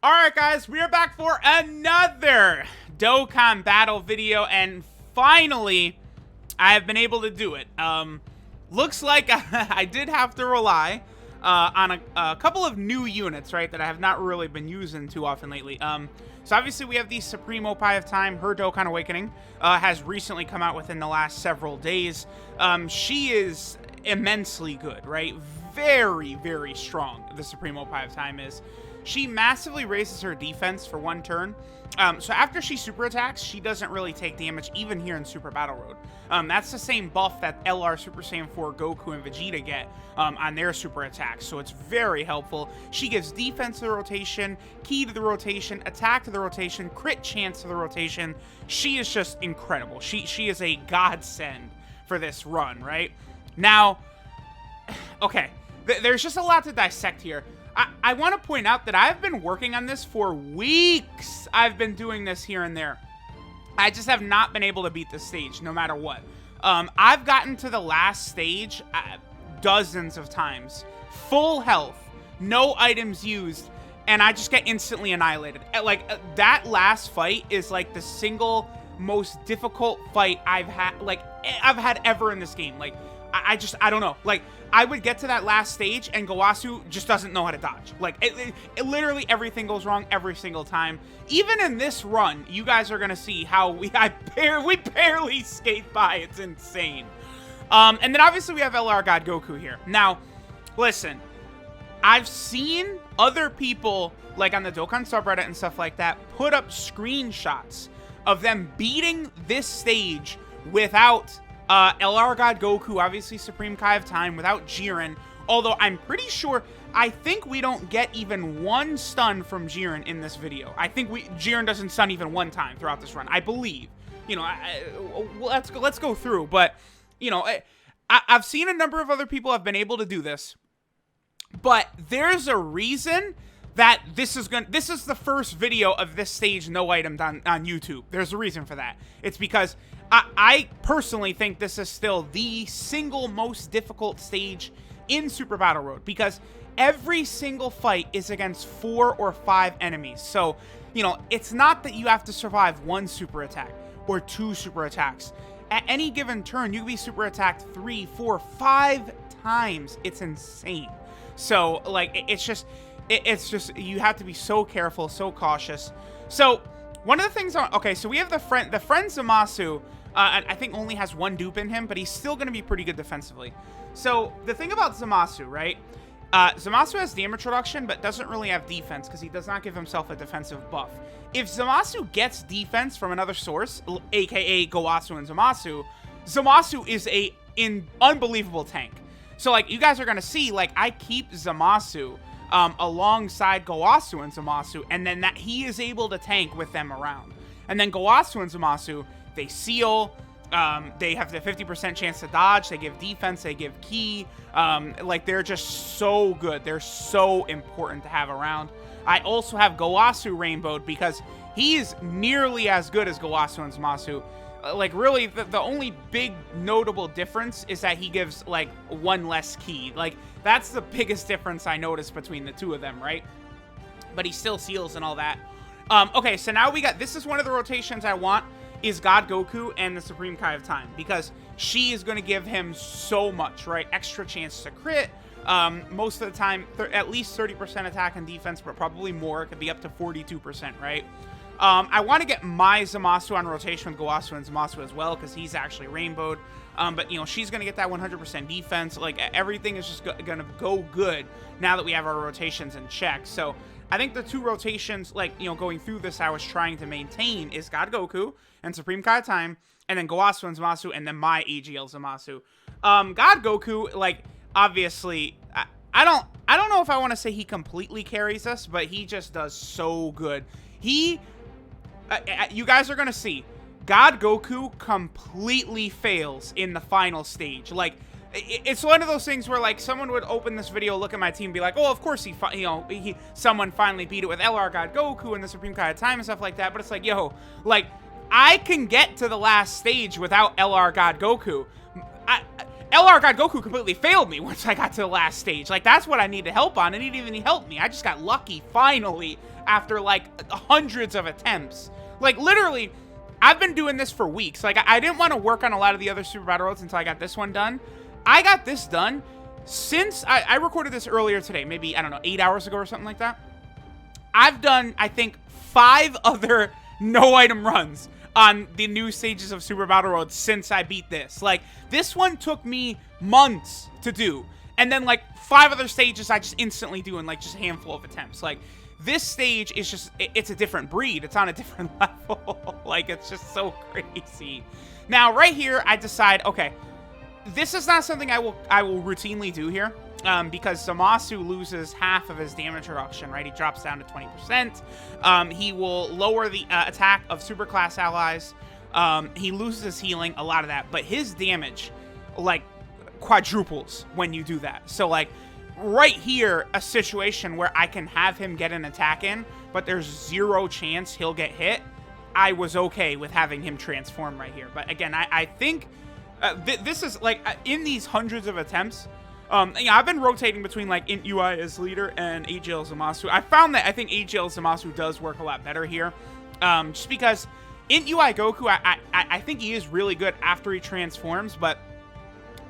Alright guys, we are back for another Dokkan battle video, and finally, I have been able to do it. Looks like I did have to rely on a couple of new units, right, that I have not really been using too often lately. So obviously we have the Supreme Opie of Time. Her Dokkan Awakening has recently come out within the last several days. She is immensely good, right? Very, very strong, the Supreme Opie of Time is. She massively raises her defense for one turn. So after she super attacks, she doesn't really take damage, even here in Super Battle Road. That's the same buff that LR Super Saiyan 4 Goku and Vegeta get on their super attacks, so it's very helpful. She gives defense to the rotation, ki to the rotation, attack to the rotation, crit chance to the rotation. She is just incredible. She is a godsend for this run, right? Now, okay, there's just a lot to dissect here. I want to point out that I've been working on this for weeks. I've been doing this here and there. I just have not been able to beat this stage, no matter what. I've gotten to the last stage dozens of times. Full health, no items used, and I just get instantly annihilated. Like, that last fight is like the single most difficult fight I've had ever in this game. Like, I don't know. Like, I would get to that last stage and Gowasu just doesn't know how to dodge. Like, it literally everything goes wrong every single time. Even in this run, you guys are gonna see how we barely skate by. It's insane. And then obviously we have LR God Goku here. Now, listen, I've seen other people, like on the Dokkan subreddit and stuff like that, put up screenshots of them beating this stage without LR God Goku, obviously Supreme Kai of Time, without Jiren. Although I'm pretty sure, I think we don't get even one stun from Jiren in this video. I think Jiren doesn't stun even one time throughout this run, I believe. You know, let's go through. But, you know, I've seen a number of other people have been able to do this. But there's a reason that this is the first video of this stage no item on YouTube. There's a reason for that. It's because I personally think this is still the single most difficult stage in Super Battle Road, because every single fight is against 4 or 5 enemies. So, you know, it's not that you have to survive one super attack or 2 super attacks. At any given turn, you can be super attacked 3, 4, 5 times. It's insane. So, like, it's just you have to be so careful, so cautious. So one of the things okay, so we have the friend Zamasu. I think only has 1 dupe in him, but he's still going to be pretty good defensively. So the thing about Zamasu, right? Zamasu has damage reduction, but doesn't really have defense because he does not give himself a defensive buff. If Zamasu gets defense from another source, aka Gowasu and Zamasu, Zamasu is an unbelievable tank. So, like, you guys are going to see, like, I keep Zamasu alongside Gowasu and Zamasu, and then that he is able to tank with them around. And then Gowasu and Zamasu, they seal, they have the 50% chance to dodge, they give defense, they give ki, like, they're just so good. They're so important to have around. I also have Gowasu rainbowed because he is nearly as good as Gowasu and Zamasu. Like, really, the only big notable difference is that he gives, like, 1 less ki. Like, that's the biggest difference I noticed between the two of them, right? But he still seals and all that. Okay, so now we got, this is one of the rotations I want, is God Goku and the Supreme Kai of Time, because she is going to give him so much, right? Extra chance to crit. Most of the time, at least 30% attack and defense, but probably more. It could be up to 42%, right? I want to get my Zamasu on rotation with Gowasu and Zamasu as well, because he's actually rainbowed. But, you know, she's going to get that 100% defense. Like, everything is just going to go good now that we have our rotations in check. So, I think the 2 rotations, like, you know, going through this, I was trying to maintain is God Goku and Supreme Kai Time, and then Gowasu and Zamasu, and then my AGL Zamasu. God Goku, like, obviously, I don't know if I want to say he completely carries us, but he just does so good. You guys are going to see, God Goku completely fails in the final stage. Like, it's one of those things where, like, someone would open this video, look at my team, be like, oh, of course someone finally beat it with LR God Goku and the Supreme Kai of Time and stuff like that. But it's like, yo, like, I can get to the last stage without LR God Goku. LR God Goku completely failed me once I got to the last stage. Like, that's what I needed help on, and he didn't even help me. I just got lucky, finally, after, like, hundreds of attempts. Like, literally, I've been doing this for weeks. Like, I didn't want to work on a lot of the other Super Battle Roads until I got this one done. I got this done since I recorded this earlier today, maybe, I don't know, 8 hours ago or something like that. I've done, I think, 5 other no-item runs on the new stages of Super Battle Road since I beat this. Like, this one took me months to do. And then, like, 5 other stages I just instantly do in, like, just a handful of attempts. Like, this stage is just, it's a different breed. It's on a different level. Like, it's just so crazy. Now, right here, I decide, okay, this is not something I will routinely do here. Because Zamasu loses half of his damage reduction, right? He drops down to 20%. He will lower the attack of superclass allies. He loses his healing, a lot of that. But his damage, like, quadruples when you do that. So, like, right here, a situation where I can have him get an attack in, but there's 0 chance he'll get hit. I was okay with having him transform right here. But, again, I think this is, like, in these hundreds of attempts, yeah, I've been rotating between, like, Int UI as leader and AGL Zamasu. I found that I think AGL Zamasu does work a lot better here. Just because Int UI Goku, I think he is really good after he transforms, but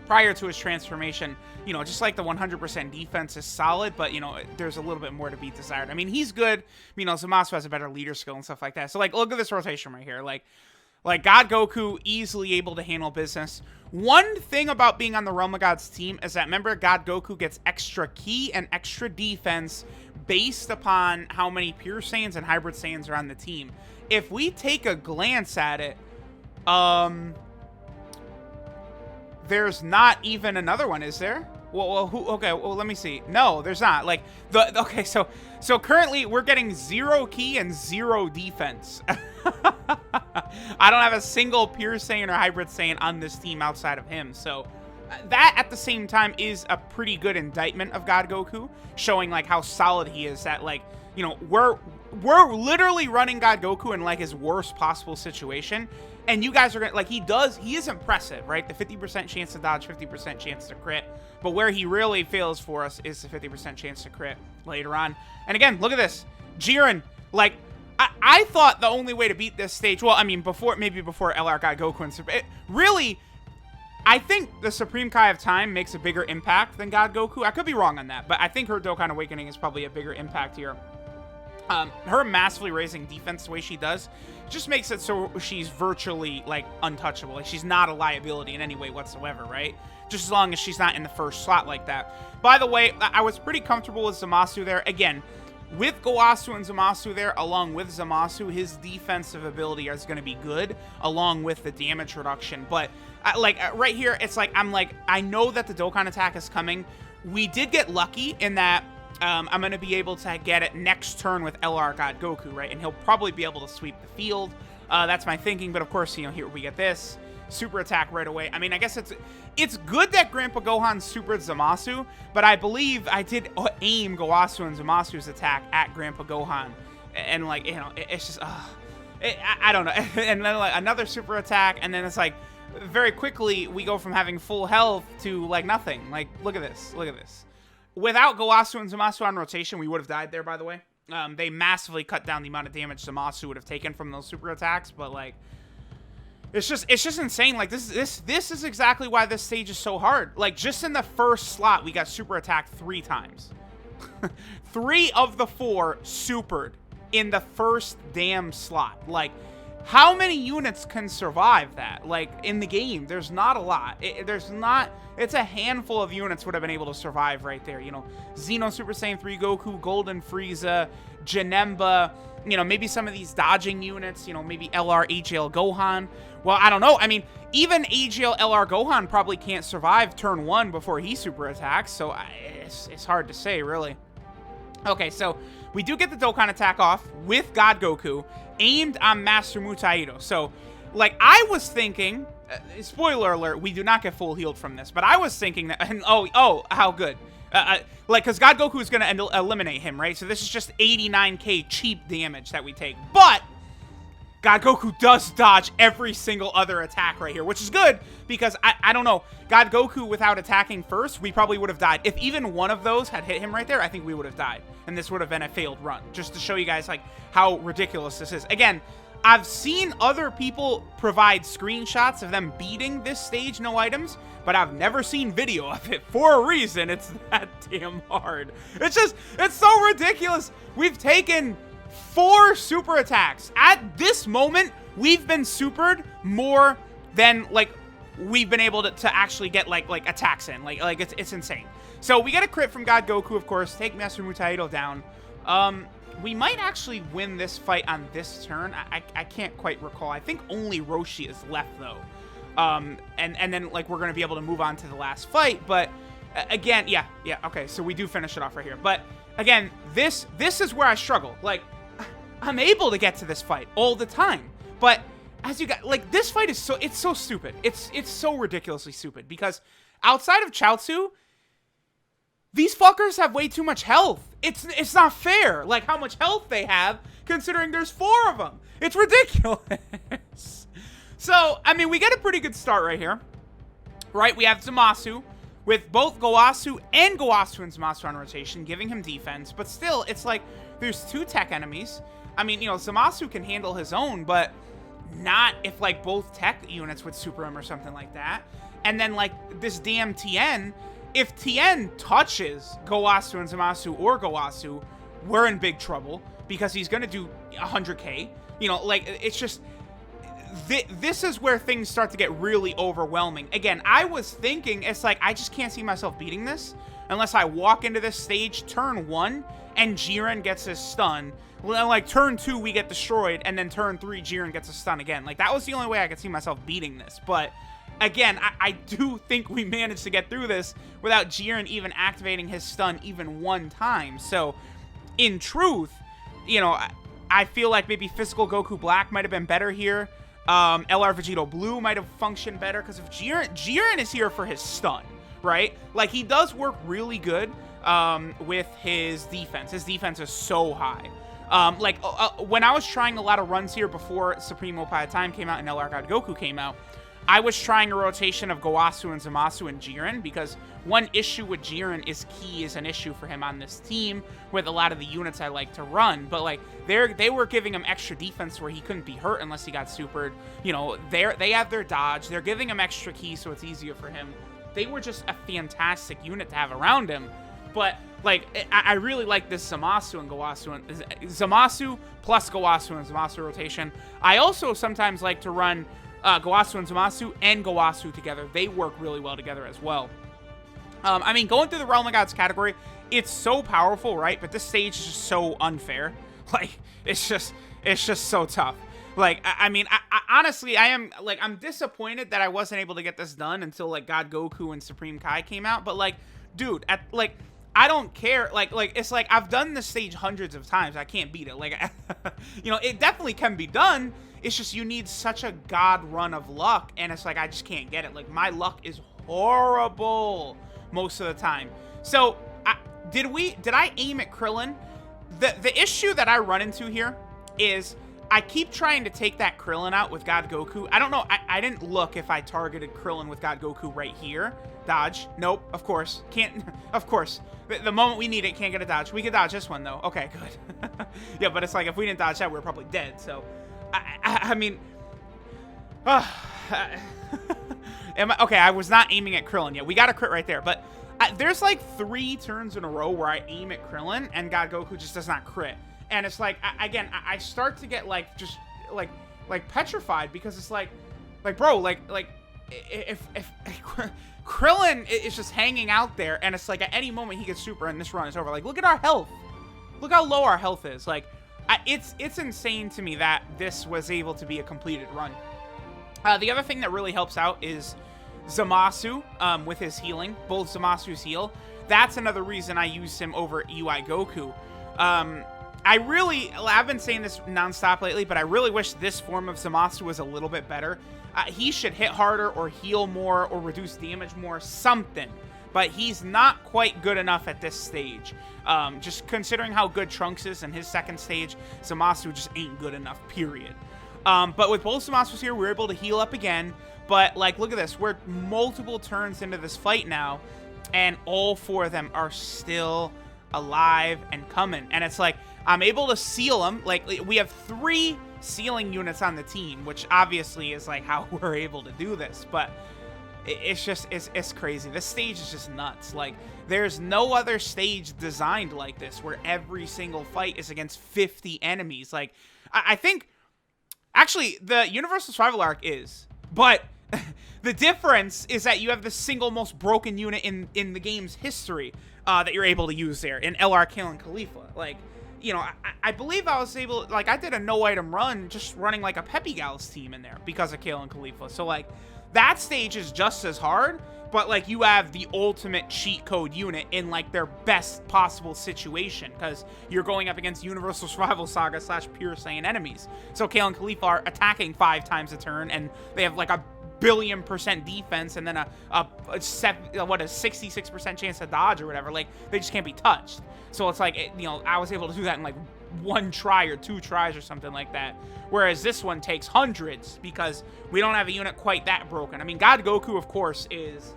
prior to his transformation, you know, just like the 100% defense is solid, but, you know, there's a little bit more to be desired. I mean, he's good. You know, Zamasu has a better leader skill and stuff like that. So, like, look at this rotation right here. Like God Goku easily able to handle business. One thing about being on the Realm of Gods team is that, remember, God Goku gets extra ki and extra defense based upon how many Pure Saiyans and Hybrid Saiyans are on the team. If we take a glance at it, there's not even another one, is there? Well, okay, well, let me see. No, there's not. Like, okay, so currently we're getting 0 ki and 0 defense. I don't have a single Pure Saiyan or Hybrid Saiyan on this team outside of him. So that, at the same time, is a pretty good indictment of God Goku, showing, like, how solid he is. That, like, you know, we're literally running God Goku in, like, his worst possible situation. And you guys are gonna, like, he is impressive, right? The 50% chance to dodge, 50% chance to crit. But where he really fails for us is the 50% chance to crit later on. And again, look at this. Jiren, like, I thought the only way to beat this stage, well, I mean, maybe before LR God Goku and really, I think the Supreme Kai of Time makes a bigger impact than God Goku. I could be wrong on that, but I think her Dokkan Awakening is probably a bigger impact here. Her massively raising defense the way she does just makes it so she's virtually, like, untouchable. Like, she's not a liability in any way whatsoever, right? Just as long as she's not in the first slot like that. By the way, I was pretty comfortable with Zamasu there. Again, with Gowasu and Zamasu there, along with Zamasu, his defensive ability is going to be good, along with the damage reduction. But, right here, it's like, I know that the Dokkan attack is coming. We did get lucky in that I'm going to be able to get it next turn with LR God Goku, right? And he'll probably be able to sweep the field. That's my thinking. But, of course, you know, here we get this super attack right away. I mean, I guess it's good that Grandpa Gohan supered Zamasu, but I believe I did aim Gowasu and Zamasu's attack at Grandpa Gohan. And, like, you know, it's just, I don't know. And then, like, another super attack, and then it's like, very quickly, we go from having full health to, like, nothing. Like, look at this. Look at this. Without Gowasu and Zamasu on rotation, we would have died there, by the way. They massively cut down the amount of damage Zamasu would have taken from those super attacks, but, like, it's just insane. Like, this is exactly why this stage is so hard. Like, just in the first slot, we got super attacked 3 times. 3 of the 4 supered in the first damn slot. Like, how many units can survive that? Like, in the game, there's not a lot. It's a handful of units would have been able to survive right there. You know, Xeno Super Saiyan 3 Goku, Golden Frieza, Janemba, you know, maybe some of these dodging units, you know, maybe LR AGL Gohan. Well, I don't know. I mean, even AGL LR Gohan probably can't survive turn 1 before he super attacks, so it's hard to say, really. Okay, so we do get the Dokkan attack off with God Goku, aimed on Master Mutaido. So, like, I was thinking, spoiler alert, we do not get full healed from this, but I was thinking that, and oh, how good. Like, because God Goku is going to eliminate him, right? So this is just 89k cheap damage that we take. But God Goku does dodge every single other attack right here, which is good because I don't know. God Goku without attacking first, we probably would have died. If even one of those had hit him right there, I think we would have died. And this would have been a failed run, just to show you guys like how ridiculous this is. Again, I've seen other people provide screenshots of them beating this stage, no items, but I've never seen video of it. For a reason, it's that damn hard. It's so ridiculous. We've taken 4 super attacks. At this moment, we've been supered more than, like, we've been able to actually get, like attacks in. Like it's insane. So we get a crit from God Goku, of course, take Master Mutaito down. We might actually win this fight on this turn. I can't quite recall. I think only Roshi is left, though. And then, like, we're going to be able to move on to the last fight. But, again, yeah, okay. So we do finish it off right here. But, again, this is where I struggle. Like, I'm able to get to this fight all the time. But, as you got, like, this fight is it's so stupid. It's so ridiculously stupid. Because outside of Chaozu, these fuckers have way too much health. It's not fair, like, how much health they have, considering there's 4 of them. It's ridiculous. So, I mean, we get a pretty good start right here. Right, we have Zamasu, with both Gowasu and Zamasu on rotation, giving him defense. But still, it's like, there's 2 tech enemies. I mean, you know, Zamasu can handle his own, but not if, like, both tech units would super him or something like that. And then, like, this damn Tien... If Tien touches Gowasu and Zamasu or Gowasu, we're in big trouble because he's going to do 100k. You know, like, it's just... This is where things start to get really overwhelming. Again, I was thinking, it's like, I just can't see myself beating this unless I walk into this stage turn 1 and Jiren gets his stun. Like, turn 2, we get destroyed, and then turn 3, Jiren gets a stun again. Like, that was the only way I could see myself beating this, but... Again, I do think we managed to get through this without Jiren even activating his stun even one time. So, in truth, you know, I feel like maybe Physical Goku Black might have been better here. LR Vegito Blue might have functioned better because if Jiren is here for his stun, right? Like, he does work really good with his defense. His defense is so high. When I was trying a lot of runs here before Supreme Oppa Time came out and LR God Goku came out, I was trying a rotation of Gowasu and Zamasu and Jiren because one issue with Jiren is Ki is an issue for him on this team with a lot of the units I like to run. But, like, they were giving him extra defense where he couldn't be hurt unless he got supered. You know, they have their dodge. They're giving him extra Ki so it's easier for him. They were just a fantastic unit to have around him. But, like, I really like this Zamasu and Gowasu. And Zamasu plus Gowasu and Zamasu rotation. I also sometimes like to run... Gowasu and Zamasu and Gowasu together. They work really well together as well. I mean, going through the Realm of Gods category, it's so powerful, right? But this stage is just so unfair. Like, it's just so tough. Like, I mean, honestly, I'm disappointed that I wasn't able to get this done until, like, God Goku and Supreme Kai came out. But, like, dude, I don't care. Like, it's like, I've done this stage hundreds of times. I can't beat it. Like, you know, it definitely can be done. It's just you need such a god run of luck, and it's like I just can't get it. Like, my luck is horrible most of the time. So, did I aim at Krillin? The issue that I run into here is I keep trying to take that Krillin out with God Goku. I don't know. I didn't look if I targeted Krillin with God Goku right here. Dodge. Nope. Of course. Can't. Of course. The moment we need it, can't get a dodge. We can dodge this one, though. Okay, good. Yeah, but it's like if we didn't dodge that, we're probably dead. So... I mean, okay, I was not aiming at Krillin yet. We got a crit right there, but there's like 3 turns in a row where I aim at Krillin and God Goku just does not crit. And it's like, again, I start to get like, just like petrified because it's like bro, like if Krillin is just hanging out there and it's like at any moment he gets super and this run is over. Like, look at our health. Look how low our health is. Like, it's insane to me that this was able to be a completed run. The other thing that really helps out is Zamasu with his healing. Both Zamasu's heal. That's another reason I use him over UI Goku. I've been saying this nonstop lately, but I really wish this form of Zamasu was a little bit better. He should hit harder or heal more or reduce damage more, something. But he's not quite good enough at this stage. Just considering how good Trunks is in his second stage, Zamasu just ain't good enough, period. But with both monsters here, we were able to heal up again. But, like, look at this. We're multiple turns into this fight now, and all 4 of them are still alive and coming. And it's like, I'm able to seal them. Like, we have 3 sealing units on the team, which obviously is, like, how we're able to do this. But it's just, it's crazy. This stage is just nuts. Like, there's no other stage designed like this, where every single fight is against 50 enemies. Like, I think, actually, the Universal Survival Arc is, but the difference is that you have the single most broken unit in the game's history that you're able to use there in LR Kale and Khalifa. Like, you know, I believe I was able, like, I did a no-item run just running, like, a Peppy Gals team in there because of Kale and Khalifa. So, like, that stage is just as hard, but, like, you have the ultimate cheat code unit in, like, their best possible situation, because you're going up against Universal Survival Saga / Pure Saiyan enemies. So Kale and Khalifa are attacking 5 times a turn, and they have, like, a billion% defense, and then a 66% chance to dodge or whatever. Like, they just can't be touched. So it's like, you know, I was able to do that in, like, 1 try or 2 tries or something like that. Whereas this one takes hundreds, because we don't have a unit quite that broken. I mean, God Goku, of course, is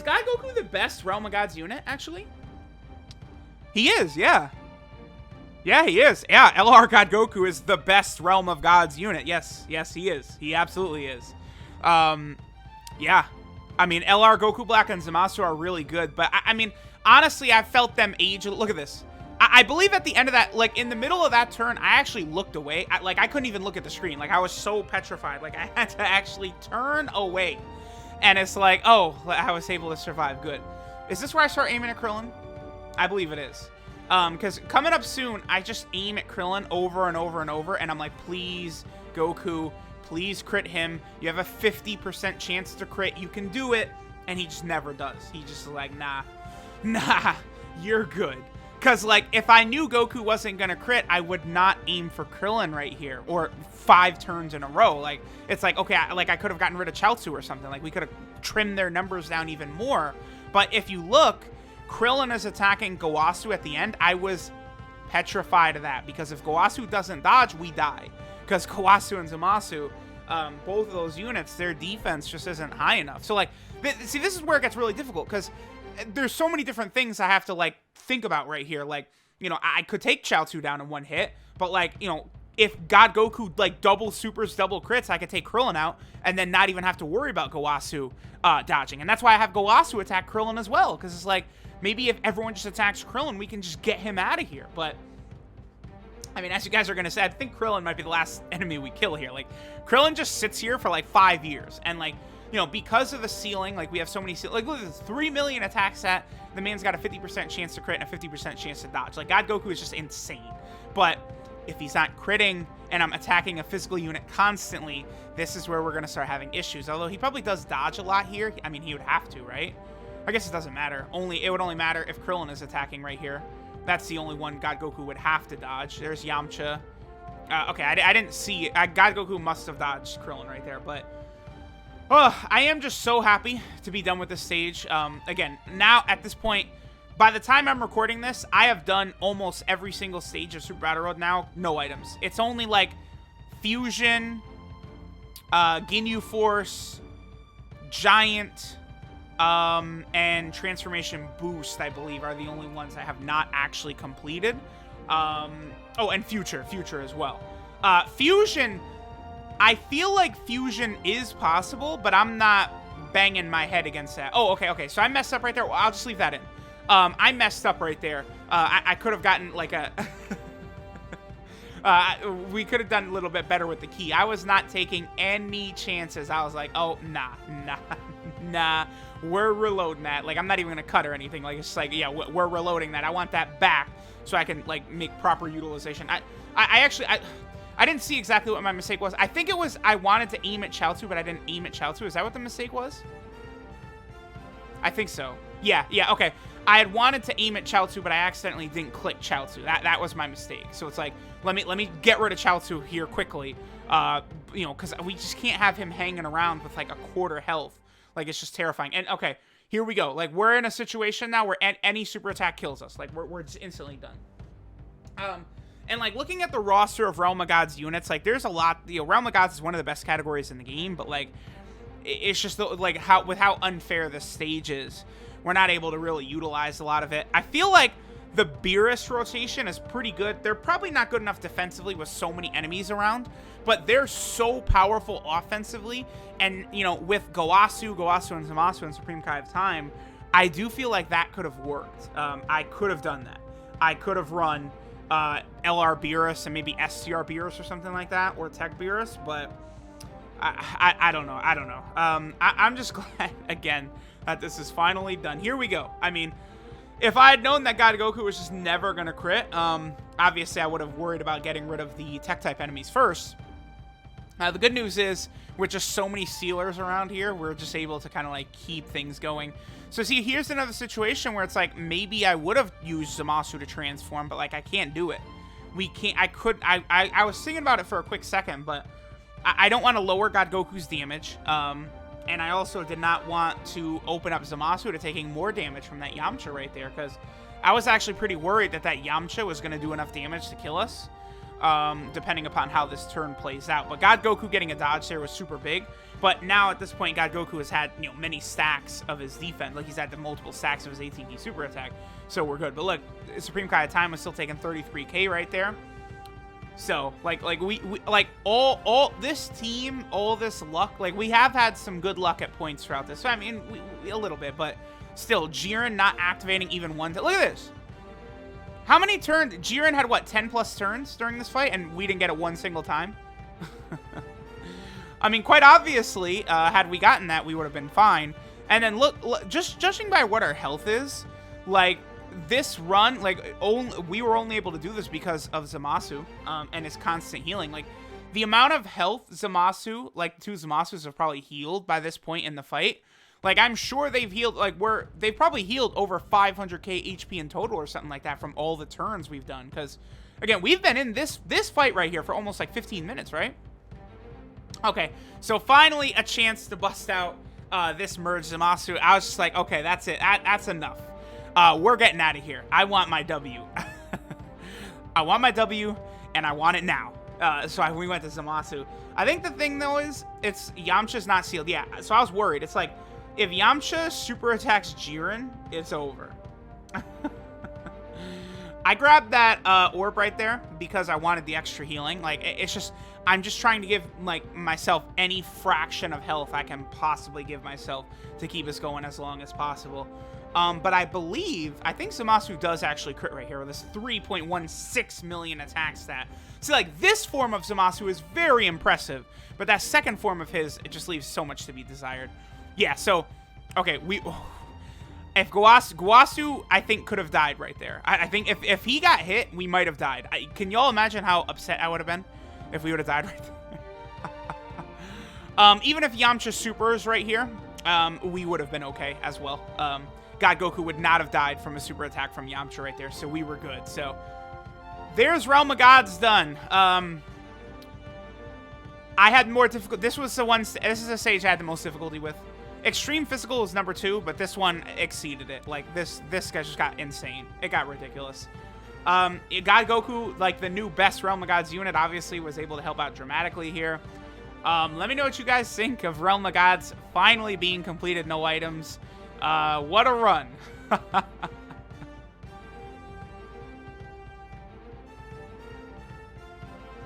God Goku the best Realm of Gods unit, actually? He is, yeah. Yeah, he is. Yeah, LR God Goku is the best Realm of Gods unit. Yes, he is. He absolutely is. Yeah. I mean, LR Goku Black and Zamasu are really good, but I mean, honestly, I felt them age. Look at this. I believe at the end of that, like, in the middle of that turn, I actually looked away. I couldn't even look at the screen. Like, I was so petrified. Like, I had to actually turn away. And it's like, oh, I was able to survive. Good. Is this where I start aiming at Krillin? I believe it is. Because coming up soon, I just aim at Krillin over and over and over, and I'm like, please, Goku, please crit him. You have a 50% chance to crit. You can do it. And he just never does. He just like, nah, you're good. Because, like, if I knew Goku wasn't going to crit, I would not aim for Krillin right here, or 5 turns in a row. Like, it's like, okay, I could have gotten rid of Chaozu or something. Like, we could have trimmed their numbers down even more. But if you look, Krillin is attacking Gowasu at the end. I was petrified of that, because if Gowasu doesn't dodge, we die. Because Gowasu and Zamasu, both of those units, their defense just isn't high enough. So, like, see, this is where it gets really difficult, because there's so many different things I have to, like, think about right here. Like, you know, I could take Chaozu down in 1 hit, but, like, you know, if God Goku, like, double supers, double crits, I could take Krillin out and then not even have to worry about Gowasu dodging. And that's why I have Gowasu attack Krillin as well, because it's like, maybe if everyone just attacks Krillin, we can just get him out of here. But, I mean, as you guys are going to say, I think Krillin might be the last enemy we kill here. Like, Krillin just sits here for, like, 5 years, and, like, you know, because of the ceiling, like, we have so many like, look at this, 3 million attack stat. The man's got a 50% chance to crit and a 50% chance to dodge. Like, God Goku is just insane. But if he's not critting and I'm attacking a physical unit constantly, this is where we're going to start having issues. Although he probably does dodge a lot here. I mean, he would have to, right? I guess it doesn't matter. It would only matter if Krillin is attacking right here. That's the only one God Goku would have to dodge. There's Yamcha. Okay, I didn't see it. God Goku must have dodged Krillin right there, but oh, I am just so happy to be done with this stage. Again, now at this point, by the time I'm recording this, I have done almost every single stage of Super Battle Road now. No items. It's only like Fusion, Ginyu Force, Giant, and Transformation Boost, I believe, are the only ones I have not actually completed. Oh, and Future as well. Fusion, I feel like Fusion is possible, but I'm not banging my head against that. Oh, okay, so I messed up right there. Well, I'll just leave that in. I messed up right there. I could have gotten, like, a... we could have done a little bit better with the key. I was not taking any chances. I was like, oh, nah. We're reloading that. Like, I'm not even going to cut or anything. Like, it's just like, yeah, we're reloading that. I want that back so I can, like, make proper utilization. I didn't see exactly what my mistake was. I think it was I wanted to aim at Chaozu, but I didn't aim at Chaozu. Is that what the mistake was? I think so. Yeah, okay. I had wanted to aim at Chaozu, but I accidentally didn't click Chaozu. That was my mistake. So it's like, let me get rid of Chaozu here quickly. You know, because we just can't have him hanging around with, like, a quarter health. Like, it's just terrifying. And, okay, here we go. Like, we're in a situation now where any super attack kills us. Like, we're just instantly done. And, like, looking at the roster of Realm of Gods units, like, there's a lot, you know, Realm of Gods is one of the best categories in the game, but, like, it's just, like, how unfair the stage is, we're not able to really utilize a lot of it. I feel like the Beerus rotation is pretty good. They're probably not good enough defensively with so many enemies around, but they're so powerful offensively, and, you know, with Gowasu and Zamasu and Supreme Kai of Time, I do feel like that could have worked. I could have done that. I could have run LR Beerus and maybe SCR Beerus or something like that, or Tech Beerus, but I don't know. I'm just glad, again, that this is finally done. Here we go. I mean, if I had known that God Goku was just never going to crit, obviously I would have worried about getting rid of the Tech-type enemies first. The good news is, with just so many sealers around here, we're just able to kind of, like, keep things going. So, see, here's another situation where it's like, maybe I would have used Zamasu to transform, but, like, I can't do it. We can't, I was thinking about it for a quick second, but I don't want to lower God Goku's damage, and I also did not want to open up Zamasu to taking more damage from that Yamcha right there, because I was actually pretty worried that Yamcha was going to do enough damage to kill us, depending upon how this turn plays out. But God Goku getting a dodge there was super big. But now at this point, God Goku has had, you know, many stacks of his defense. Like, he's had the multiple stacks of his ATD super attack. So we're good. But look, Supreme Kai of Time was still taking 33k right there. So, like we all this team, all this luck, like, we have had some good luck at points throughout this. So, I mean, a little bit, but still, Jiren not activating even one. Look at this. How many turns? Jiren had, what, 10 plus turns during this fight, and we didn't get it one single time? I mean, quite obviously, had we gotten that, we would have been fine. And then look, just judging by what our health is, like, this run, like, we were only able to do this because of Zamasu, and his constant healing. Like, the amount of health Zamasu, like, 2 Zamasus have probably healed by this point in the fight. Like, I'm sure they've healed, like, they've probably healed over 500k HP in total or something like that from all the turns we've done. Because, again, we've been in this fight right here for almost, like, 15 minutes, right? Okay, so finally a chance to bust out this merge Zamasu. I was just like, okay, that's it. That's enough. We're getting out of here. I want my W. I want my W, and I want it now. So we went to Zamasu. I think the thing, though, is Yamcha's not sealed. Yeah, so I was worried. It's like, if Yamcha super attacks Jiren, it's over. I grabbed that orb right there because I wanted the extra healing. Like, it's just, I'm just trying to give, like, myself any fraction of health I can possibly give myself to keep us going as long as possible. But I think Zamasu does actually crit right here with this 3.16 million attack stat. So, like, this form of Zamasu is very impressive, but that second form of his, it just leaves so much to be desired. Yeah, so, okay, if Gowasu, I think, could have died right there. I think if he got hit, we might have died. Can y'all imagine how upset I would have been if we would have died right there? Even if Yamcha supers right here, we would have been okay as well. God Goku would not have died from a super attack from Yamcha right there, so we were good. So there's Realm of Gods done. I had more difficult. This was the one. This is a stage I had the most difficulty with. Extreme Physical was number 2, but this one exceeded it. Like, this guy just got insane. It got ridiculous. God Goku, like, the new best Realm of Gods unit, obviously was able to help out dramatically here. Let me know what you guys think of Realm of Gods finally being completed, no items. What a run.